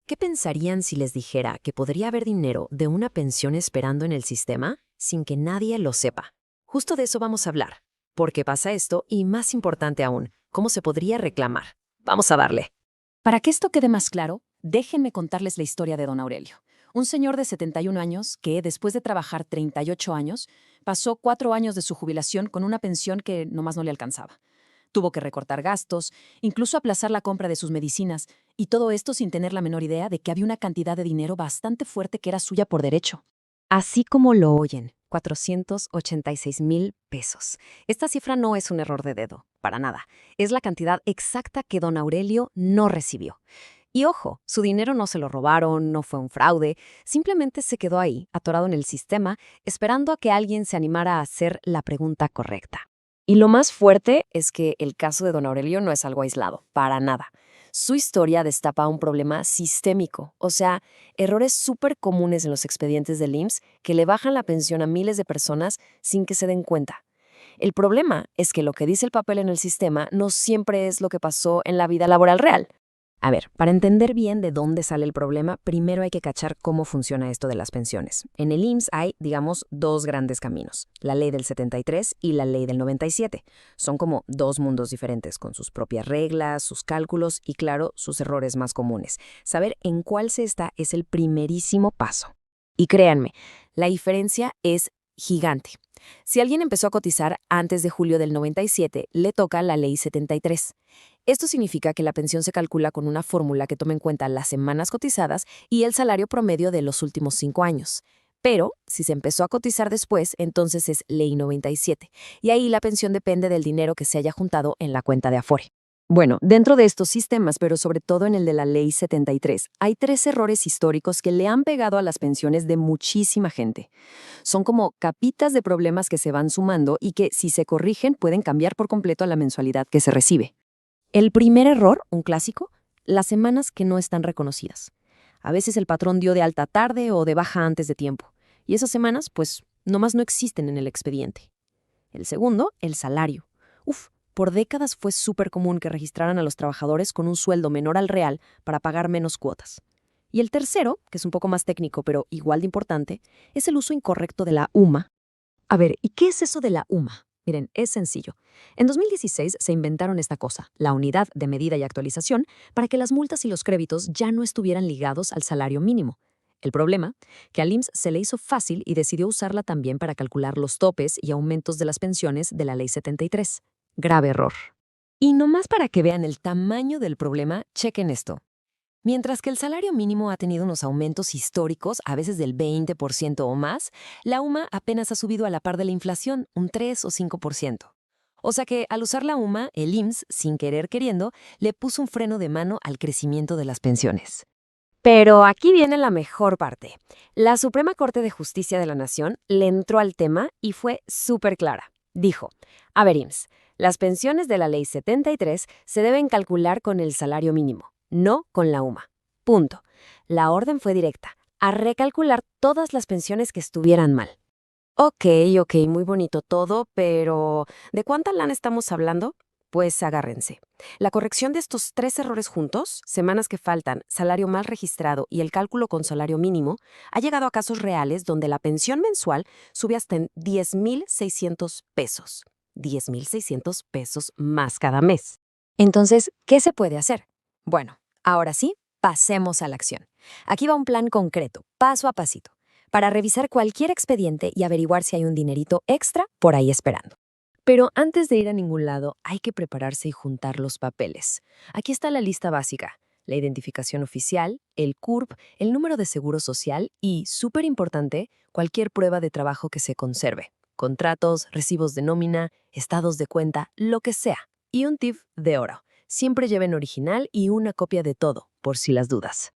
¿Qué pensarían si les dijera que podría haber dinero de una pensión esperando en el sistema sin que nadie lo sepa? Justo de eso vamos a hablar. ¿Por qué pasa esto? Y más importante aún, ¿cómo se podría reclamar? Vamos a darle. Para que esto quede más claro, déjenme contarles la historia de don Aurelio, un señor de 71 años que, después de trabajar 38 años, pasó 4 años de su jubilación con una pensión que nomás no le alcanzaba. Tuvo que recortar gastos, incluso aplazar la compra de sus medicinas, y todo esto sin tener la menor idea de que había una cantidad de dinero bastante fuerte que era suya por derecho. Así como lo oyen, 486,000 pesos. Esta cifra no es un error de dedo, para nada. Es la cantidad exacta que don Aurelio no recibió. Y ojo, su dinero no se lo robaron, no fue un fraude, simplemente se quedó ahí, atorado en el sistema, esperando a que alguien se animara a hacer la pregunta correcta. Y lo más fuerte es que el caso de don Aurelio no es algo aislado, para nada. Su historia destapa un problema sistémico, o sea, errores súper comunes en los expedientes del IMSS que le bajan la pensión a miles de personas sin que se den cuenta. El problema es que lo que dice el papel en el sistema no siempre es lo que pasó en la vida laboral real. A ver, para entender bien de dónde sale el problema, primero hay que cachar cómo funciona esto de las pensiones. En el IMSS hay, digamos, dos grandes caminos, la ley del 73 y la ley del 97. Son como dos mundos diferentes, con sus propias reglas, sus cálculos y, claro, sus errores más comunes. Saber en cuál se está es el primerísimo paso. Y créanme, la diferencia es gigante. Si alguien empezó a cotizar antes de julio del 97, le toca la ley 73. Esto significa que la pensión se calcula con una fórmula que toma en cuenta las semanas cotizadas y el salario promedio de los últimos 5 años. Pero, si se empezó a cotizar después, entonces es Ley 97, y ahí la pensión depende del dinero que se haya juntado en la cuenta de Afore. Bueno, dentro de estos sistemas, pero sobre todo en el de la Ley 73, hay 3 errores históricos que le han pegado a las pensiones de muchísima gente. Son como capitas de problemas que se van sumando y que, si se corrigen, pueden cambiar por completo la mensualidad que se recibe. El primer error, un clásico, las semanas que no están reconocidas. A veces el patrón dio de alta tarde o de baja antes de tiempo, y esas semanas, pues, nomás no existen en el expediente. El segundo, el salario. Por décadas fue súper común que registraran a los trabajadores con un sueldo menor al real para pagar menos cuotas. Y el tercero, que es un poco más técnico pero igual de importante, es el uso incorrecto de la UMA. A ver, ¿y qué es eso de la UMA? Miren, es sencillo. En 2016 se inventaron esta cosa, la unidad de medida y actualización, para que las multas y los créditos ya no estuvieran ligados al salario mínimo. El problema, que al IMSS se le hizo fácil y decidió usarla también para calcular los topes y aumentos de las pensiones de la Ley 73. Grave error. Y nomás para que vean el tamaño del problema, chequen esto. Mientras que el salario mínimo ha tenido unos aumentos históricos, a veces del 20% o más, la UMA apenas ha subido a la par de la inflación, un 3 o 5%. O sea que, al usar la UMA, el IMSS, sin querer queriendo, le puso un freno de mano al crecimiento de las pensiones. Pero aquí viene la mejor parte. La Suprema Corte de Justicia de la Nación le entró al tema y fue súper clara. Dijo, a ver, IMSS, las pensiones de la Ley 73 se deben calcular con el salario mínimo, no con la UMA. Punto. La orden fue directa, a recalcular todas las pensiones que estuvieran mal. Ok, muy bonito todo, pero ¿de cuánta lana estamos hablando? Pues agárrense. La corrección de estos 3 errores juntos, semanas que faltan, salario mal registrado y el cálculo con salario mínimo, ha llegado a casos reales donde la pensión mensual sube hasta en 10,600 pesos. 10,600 pesos más cada mes. Entonces, ¿qué se puede hacer? Bueno, ahora sí, pasemos a la acción. Aquí va un plan concreto, paso a pasito, para revisar cualquier expediente y averiguar si hay un dinerito extra por ahí esperando. Pero antes de ir a ningún lado, hay que prepararse y juntar los papeles. Aquí está la lista básica: la identificación oficial, el CURP, el número de seguro social y, súper importante, cualquier prueba de trabajo que se conserve. Contratos, recibos de nómina, estados de cuenta, lo que sea. Y un tip de oro: siempre lleven original y una copia de todo, por si las dudas.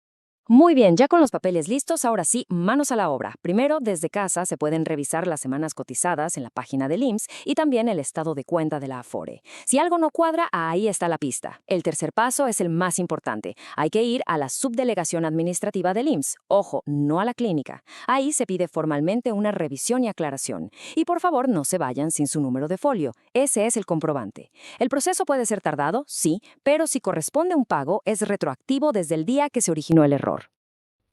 Muy bien, ya con los papeles listos, ahora sí, manos a la obra. Primero, desde casa se pueden revisar las semanas cotizadas en la página del IMSS y también el estado de cuenta de la Afore. Si algo no cuadra, ahí está la pista. El tercer paso es el más importante. Hay que ir a la subdelegación administrativa del IMSS. Ojo, no a la clínica. Ahí se pide formalmente una revisión y aclaración. Y por favor, no se vayan sin su número de folio. Ese es el comprobante. El proceso puede ser tardado, sí, pero si corresponde un pago, es retroactivo desde el día que se originó el error.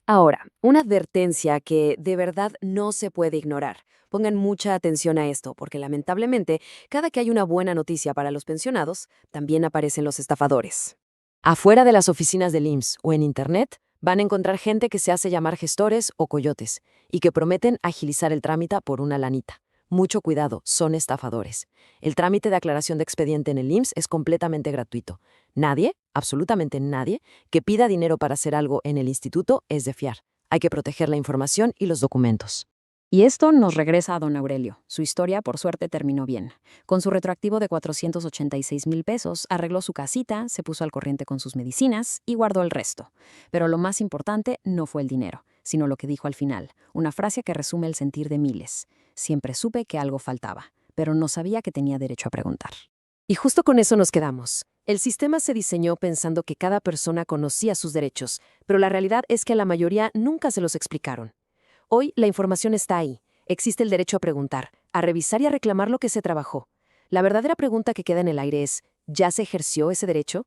Ahora, una advertencia que de verdad no se puede ignorar. Pongan mucha atención a esto, porque lamentablemente, cada que hay una buena noticia para los pensionados, también aparecen los estafadores. Afuera de las oficinas del IMSS o en Internet, van a encontrar gente que se hace llamar gestores o coyotes y que prometen agilizar el trámite por una lanita. Mucho cuidado, son estafadores. El trámite de aclaración de expediente en el IMSS es completamente gratuito. Nadie, absolutamente nadie, que pida dinero para hacer algo en el instituto es de fiar. Hay que proteger la información y los documentos. Y esto nos regresa a don Aurelio. Su historia, por suerte, terminó bien. Con su retroactivo de 486,000 pesos, arregló su casita, se puso al corriente con sus medicinas y guardó el resto. Pero lo más importante no fue el dinero, sino lo que dijo al final, una frase que resume el sentir de miles. Siempre supe que algo faltaba, pero no sabía que tenía derecho a preguntar. Y justo con eso nos quedamos. El sistema se diseñó pensando que cada persona conocía sus derechos, pero la realidad es que a la mayoría nunca se los explicaron. Hoy la información está ahí. Existe el derecho a preguntar, a revisar y a reclamar lo que se trabajó. La verdadera pregunta que queda en el aire es, ¿ya se ejerció ese derecho?